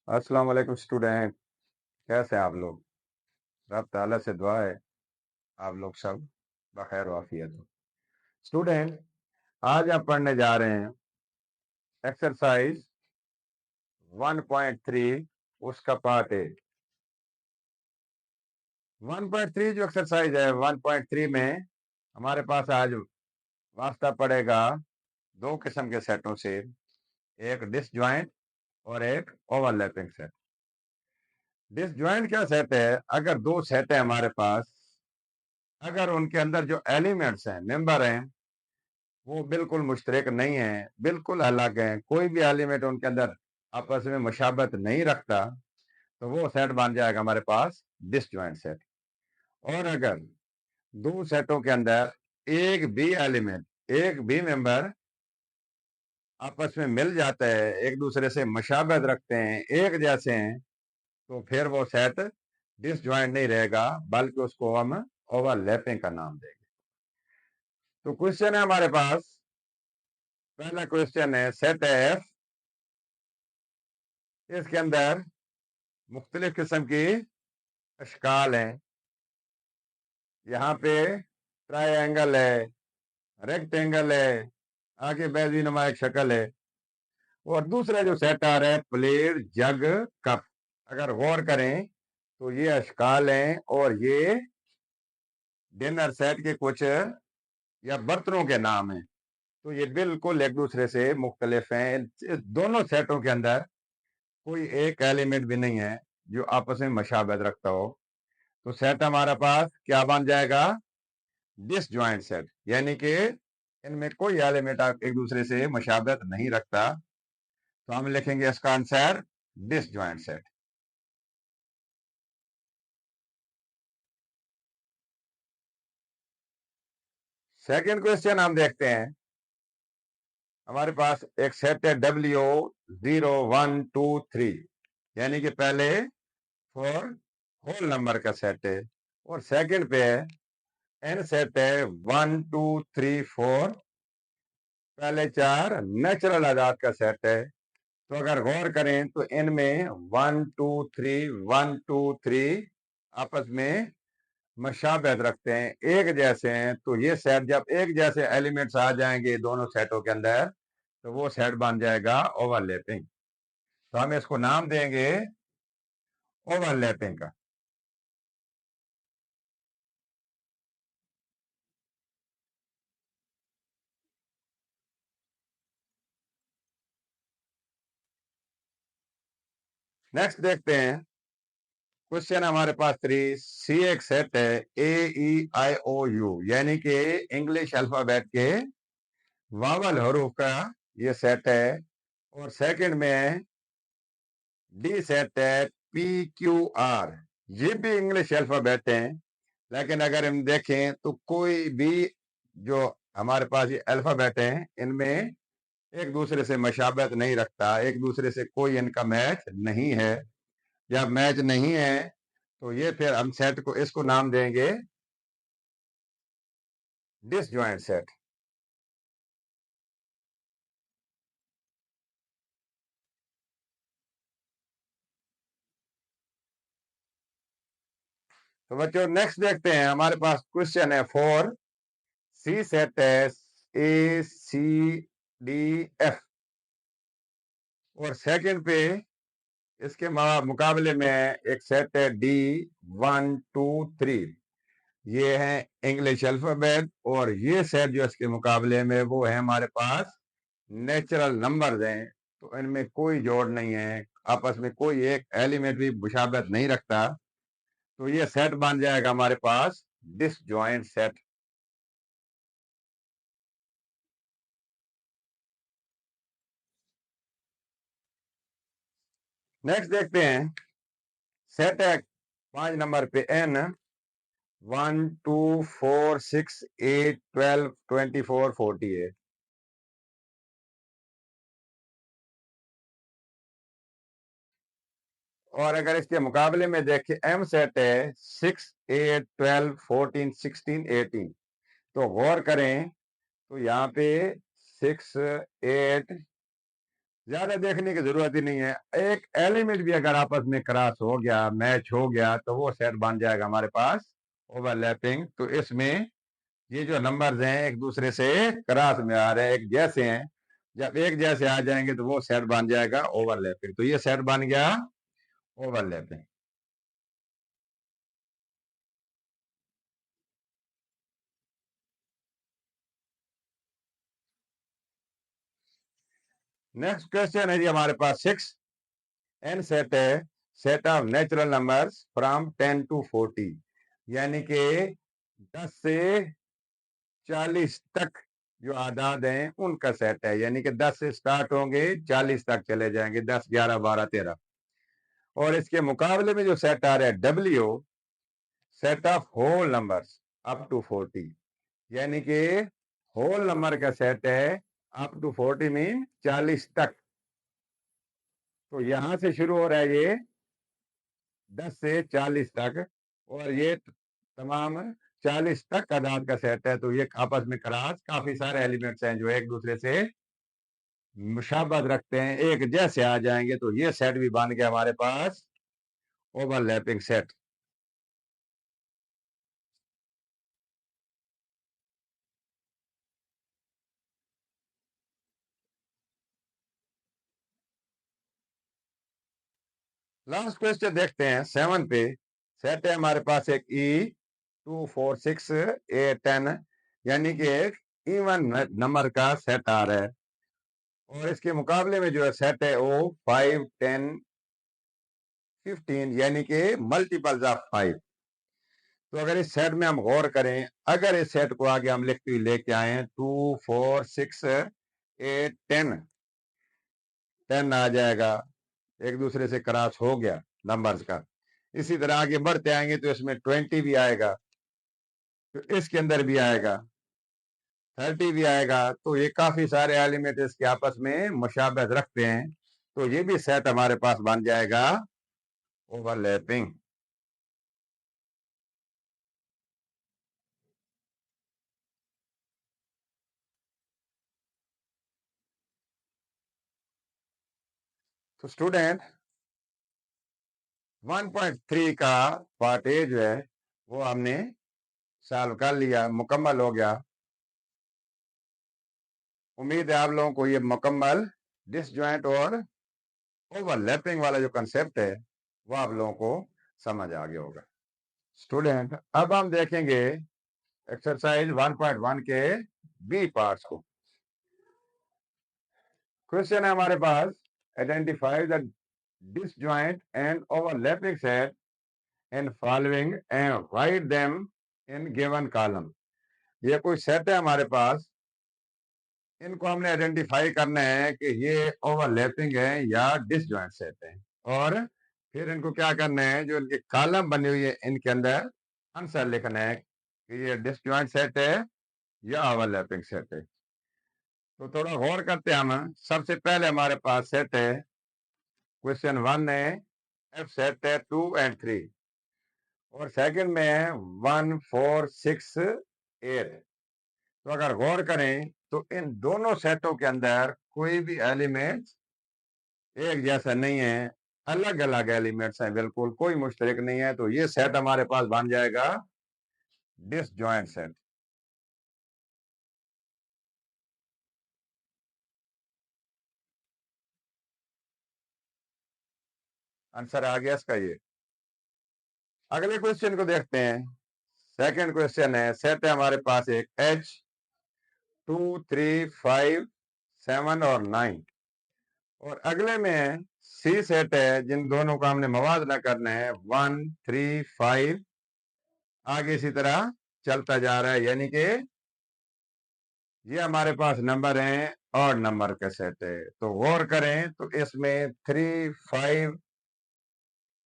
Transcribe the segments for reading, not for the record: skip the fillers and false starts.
अस्सलाम वालेकुम स्टूडेंट। कैसे हैं आप लोग? रब ताला से दुआ है आप लोग सब बखैर वाफियत हो। स्टूडेंट, आज हम पढ़ने जा रहे हैं एक्सरसाइज 1.3, उसका पार्ट ए। 1.3 जो एक्सरसाइज है, 1.3 में हमारे पास आज वास्ता पड़ेगा दो किस्म के सेटों से, एक डिसजॉइंट और एक ओवरलैपिंग सेट। डिसजॉइंट क्या सेट है? अगर दो सेट है हमारे पास, अगर उनके अंदर जो एलिमेंट्स हैं, मेंबर हैं, वो बिल्कुल मुश्तरक नहीं है, बिल्कुल अलग है, कोई भी एलिमेंट उनके अंदर आपस में मुशाबत नहीं रखता, तो वो सेट बन जाएगा हमारे पास डिसजॉइंट सेट। और अगर दो सेटों के अंदर एक भी एलिमेंट, एक भी मेंबर आपस में मिल जाता है, एक दूसरे से मुशाबत रखते हैं, एक जैसे हैं, तो फिर वो सेट डिसजॉइंट नहीं रहेगा, बल्कि उसको हम ओवरलैपिंग का नाम देंगे। तो क्वेश्चन है हमारे पास, पहला क्वेश्चन है सेट एफ, इसके अंदर मुख्तलिफ किस्म की अशकाल हैं। यहाँ पे ट्रायंगल है, रेक्टेंगल है, आगे बैजी नुमा एक शक्ल है। और दूसरा जो सेट आ रहा है प्लेट, जग, कप, अगर गौर करें तो ये अशकाल हैं और ये डिनर सेट के कुछ या बर्तनों के नाम हैं। तो ये बिल्कुल एक दूसरे से मुख्तलिफ हैं। इस दोनों सेटों के अंदर कोई एक एलिमेंट भी नहीं है जो आपस में मशाबत रखता हो। तो सेट हमारा पास क्या बन जाएगा? डिसजॉइंट सेट, यानी कि इनमें कोई एलिमेंट एक दूसरे से मुशाबत नहीं रखता। तो हम लिखेंगे इसका answer disjoint set. Second question हम देखते हैं। हमारे पास एक सेट है W0 1 2 3, यानी कि पहले फोर होल नंबर का सेट है, और सेकंड पे है एन सेट है 1 2 3 4, पहले चार नेचुरल आजाद का सेट है। तो अगर गौर करें तो इनमें 1 2 3 1 2 3 आपस में मशाबहत रखते हैं, एक जैसे हैं। तो ये सेट जब एक जैसे एलिमेंट्स आ जाएंगे दोनों सेटों के अंदर, तो वो सेट बन जाएगा ओवरलैपिंग। तो हम इसको नाम देंगे ओवरलैपिंग का। नेक्स्ट देखते हैं क्वेश्चन हमारे पास 3। सी एक सेट है AEIOU, यानी कि इंग्लिश अल्फाबेट के वावल हरूफ का ये सेट है। और सेकंड में है डी सेट है PQR, ये भी इंग्लिश अल्फाबेट है। लेकिन अगर हम देखें तो कोई भी जो हमारे पास ये अल्फाबेट है, इनमें एक दूसरे से मशाबत नहीं रखता, एक दूसरे से कोई इनका मैच नहीं है। जब मैच नहीं है तो ये फिर हम सेट को इसको नाम देंगे डिसजॉइंट सेट। तो बच्चों नेक्स्ट देखते हैं। हमारे पास क्वेश्चन है 4। सी सेट है ACDF, और सेकंड पे इसके मुकाबले में एक सेट है D1 2 3, ये है इंग्लिश अल्फाबेट। और ये सेट जो इसके मुकाबले में वो है हमारे पास नेचुरल नंबर्स हैं। तो इनमें कोई जोड़ नहीं है, आपस में कोई एक एलिमेंट भी मुशाबत नहीं रखता। तो ये सेट बन जाएगा हमारे पास डिसजॉइंट सेट। नेक्स्ट देखते हैं। सेट है 5 नंबर पे N 1 2 4 6 8 12 24 48। और अगर इसके मुकाबले में देखें M सेट है 6 8 12 14 16 18। तो गौर करें तो यहाँ पे 6 8 ज्यादा देखने की जरूरत ही नहीं है। एक एलिमेंट भी अगर आपस में क्रॉस हो गया, मैच हो गया, तो वो सेट बन जाएगा हमारे पास ओवरलैपिंग। तो इसमें ये जो नंबर्स हैं एक दूसरे से क्रॉस में आ रहे हैं, एक जैसे हैं। जब एक जैसे आ जाएंगे तो वो सेट बन जाएगा ओवरलैपिंग। तो ये सेट बन गया ओवरलैपिंग। नेक्स्ट क्वेश्चन है जी हमारे पास 6। एन सेट है set of natural numbers from 10 to 40, यानी कि 10 से 40 तक जो आदाद हैं उनका सेट है। यानी कि 10 से स्टार्ट होंगे, 40 तक चले जाएंगे, 10 11 12 13। और इसके मुकाबले में जो सेट आ रहा है W, set of whole numbers up to 40, यानी कि होल नंबर का सेट है अप टू 40 मीन 40 तक। तो यहां से शुरू हो रहा है ये 10 से 40 तक, और ये तमाम 40 तक आदाद का सेट है। तो ये आपस में क्रॉस काफी सारे एलिमेंट्स हैं जो एक दूसरे से मुशाबत रखते हैं, एक जैसे आ जाएंगे। तो ये सेट भी बन गया हमारे पास ओवरलैपिंग सेट। लास्ट क्वेश्चन देखते हैं 7 पे। सेट है हमारे पास एक E246A10, यानी कि एक इवन नंबर का सेट आ रहा है। और इसके मुकाबले में जो है सेट है वो 5 10 15, यानी कि मल्टीपल्स ऑफ 5। तो अगर इस सेट में हम गौर करें, अगर इस सेट को आगे हम लिखते हुए लेके आए 2 4 6 8 10, 10 आ जाएगा, एक दूसरे से क्रॉस हो गया नंबर्स का। इसी तरह आगे बढ़ते आएंगे तो इसमें 20 भी आएगा, तो इसके अंदर भी आएगा, 30 भी आएगा। तो ये काफी सारे एलिमेंट इसके आपस में मुशाबहत रखते हैं। तो ये भी सेट हमारे पास बन जाएगा ओवरलैपिंग। तो स्टूडेंट 1.3 का पार्ट ए जो है वो हमने सॉल्व कर लिया, मुकम्मल हो गया। उम्मीद है आप लोगों को ये मुकम्मल डिसजॉइंट और ओवरलैपिंग वाला जो कंसेप्ट है वो आप लोगों को समझ आ गया होगा। स्टूडेंट अब हम देखेंगे एक्सरसाइज 1.1 के बी पार्ट्स को। क्वेश्चन है हमारे पास, identify the disjoint and overlapping set in following and write them in given column। ये कोई सेट है हमारे पास, इनको हमने आइडेंटिफाई करना है कि ये ओवरलैपिंग है या डिसजॉइंट सेट है। और फिर इनको क्या करना है, जो इनके कॉलम बने हुए है इनके अंदर आंसर लिखना है कि ये डिसजॉइंट सेट है या ओवरलैपिंग सेट है। तो थोड़ा गौर करते हैं हम। सबसे पहले हमारे पास सेट है, क्वेश्चन 1 है एफ सेट है 2 और 3, और सेकंड में है 1 4 6 8। तो अगर गौर करें तो इन दोनों सेटों के अंदर कोई भी एलिमेंट एक जैसा नहीं है, अलग अलग एलिमेंट्स हैं, बिल्कुल कोई मुश्तरक नहीं है। तो ये सेट हमारे पास बन जाएगा डिसजॉइंट सेट। आंसर आ गया इसका ये। अगले क्वेश्चन को देखते हैं। सेकंड क्वेश्चन है, सेट है हमारे पास एक H 2 3 5 7 और 9, और अगले में सी सेट है जिन दोनों का हमने मवाजना करना है 1 3 5। आगे इसी तरह चलता जा रहा है, यानी कि ये हमारे पास नंबर हैं और नंबर का सेट है। तो गौर करें तो इसमें 3 5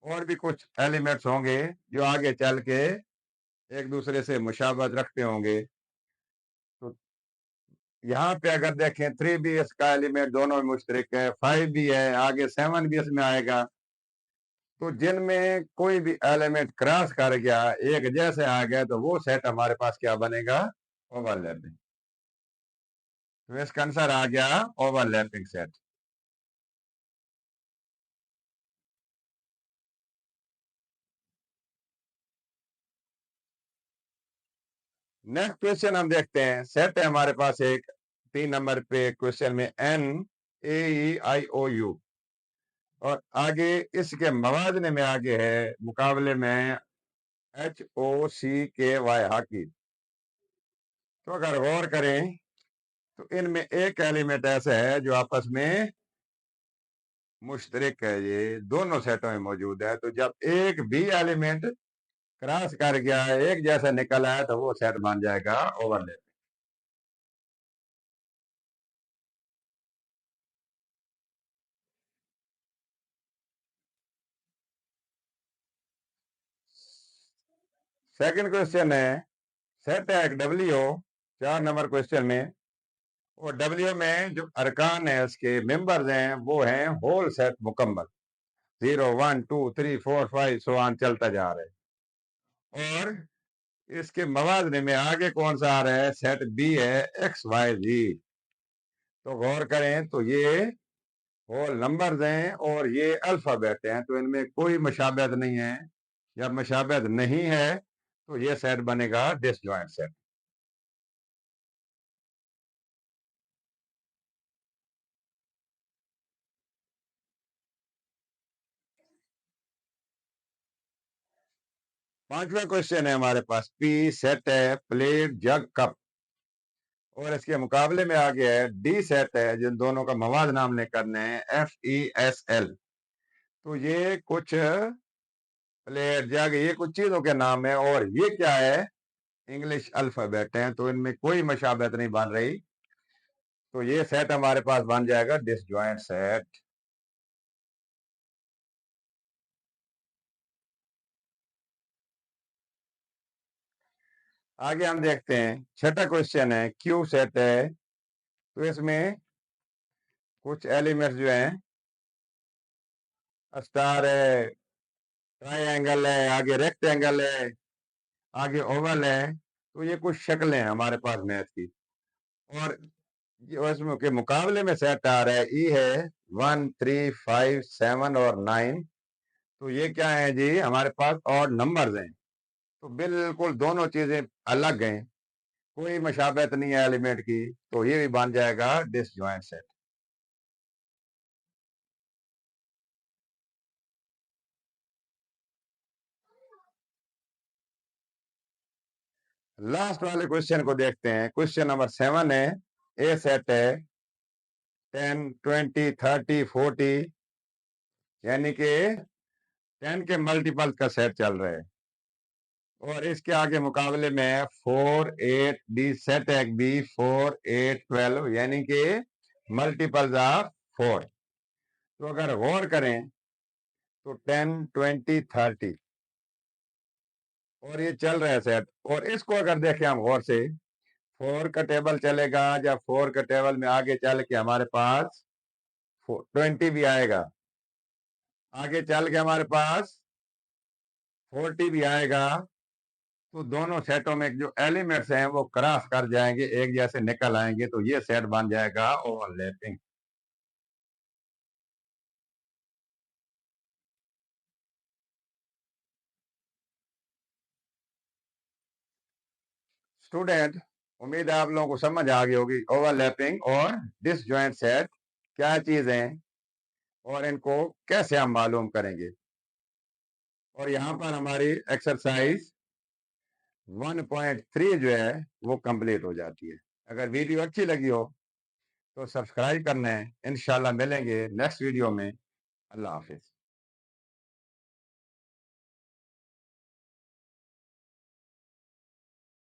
और भी कुछ एलिमेंट्स होंगे जो आगे चल के एक दूसरे से मुशाबत रखते होंगे। तो यहाँ पे अगर देखें 3 भी इसका एलिमेंट दोनों में मुश्तरक है, 5 भी है, आगे 7 भी इसमें आएगा। तो जिनमें कोई भी एलिमेंट क्रॉस कर गया, एक जैसे आ गया, तो वो सेट हमारे पास क्या बनेगा, ओवरलैपिंग। तो इसका आंसर आ गया ओवरलैपिंग सेट। नेक्स्ट क्वेश्चन हम देखते हैं। सेट है हमारे पास एक 3 नंबर पे क्वेश्चन में NAEIOU, और आगे इसके मवाजने में आगे है मुकाबले में HOCKY हॉकी। तो अगर गौर करें तो इनमें एक एलिमेंट ऐसा है जो आपस में मुश्तरक है, ये दोनों सेटों में मौजूद है। तो जब एक भी एलिमेंट क्रॉस कर गया, एक जैसा निकल आया, तो वो सेट बन जाएगा ओवरलैप। सेकंड क्वेश्चन है, सेट है एक डब्ल्यू 4 नंबर क्वेश्चन में, और डब्ल्यू में जो अरकान है, उसके मेंबर्स हैं, वो हैं होल सेट मुकम्मल, 0 1 2 3 4 5 सो ऑन चलता जा रहा है। और इसके मवाजने में आगे कौन सा आ रहा है? सेट बी है XYZ। तो गौर करें तो ये होल नंबर्स हैं और ये अल्फाबेट हैं, तो इनमें कोई मशाबहत नहीं है। जब मशाबहत नहीं है तो ये सेट बनेगा डिसजॉइंट सेट। पांचवा क्वेश्चन है हमारे पास, पी सेट है प्लेट जग कप, और इसके मुकाबले में आ गया है डी सेट है, जिन दोनों का मवाद नाम हमने करने हैं FESL। तो ये कुछ प्लेट जग, ये कुछ चीजों के नाम है, और ये क्या है? इंग्लिश अल्फाबेट हैं, तो इनमें कोई मशाबहत नहीं बन रही। तो ये सेट हमारे पास बन जाएगा डिसजॉइंट सेट। आगे हम देखते हैं, छठा क्वेश्चन है, क्यू सेट है। तो इसमें कुछ एलिमेंट्स जो हैं, स्टार है, ट्राइंगल है, आगे रेक्टेंगल है, आगे ओवल है। तो ये कुछ शक्लें हैं हमारे पास मैथ की, और ये इसमें के मुकाबले में सेट आ रहा है ई है 1 3 5 7 और 9। तो ये क्या है जी? हमारे पास और नंबर्स हैं, तो बिल्कुल दोनों चीजें अलग हैं, कोई मशाबहत नहीं है एलिमेंट की, तो ये भी बन जाएगा डिसजॉइंट सेट। लास्ट वाले क्वेश्चन को देखते हैं। क्वेश्चन नंबर 7 है, ए सेट है 10 20 30 40, यानी कि 10 के मल्टीपल का सेट चल रहा है, और इसके आगे मुकाबले में 4 8 डी सेट है बी 4 8 12, यानी कि मल्टीपल्स ऑफ 4। तो अगर गौर करें तो 10 20 30, और ये चल रहा है सेट। और इसको अगर देखें हम गौर से, 4 का टेबल चलेगा, जब 4 का टेबल में आगे चल के हमारे पास 20 भी आएगा, आगे चल के हमारे पास 40 भी आएगा। तो दोनों सेटों में जो एलिमेंट्स हैं वो क्रॉस कर जाएंगे, एक जैसे निकल आएंगे, तो ये सेट बन जाएगा ओवरलैपिंग। स्टूडेंट, उम्मीद है आप लोगों को समझ आ गई होगी ओवरलैपिंग और डिसजॉइंट सेट क्या चीज हैं और इनको कैसे हम मालूम करेंगे। और यहाँ पर हमारी एक्सरसाइज 1.3 जो है वो कंप्लीट हो जाती है। अगर वीडियो अच्छी लगी हो तो सब्सक्राइब करना है। इंशाल्लाह मिलेंगे नेक्स्ट वीडियो में। अल्लाह हाफिज।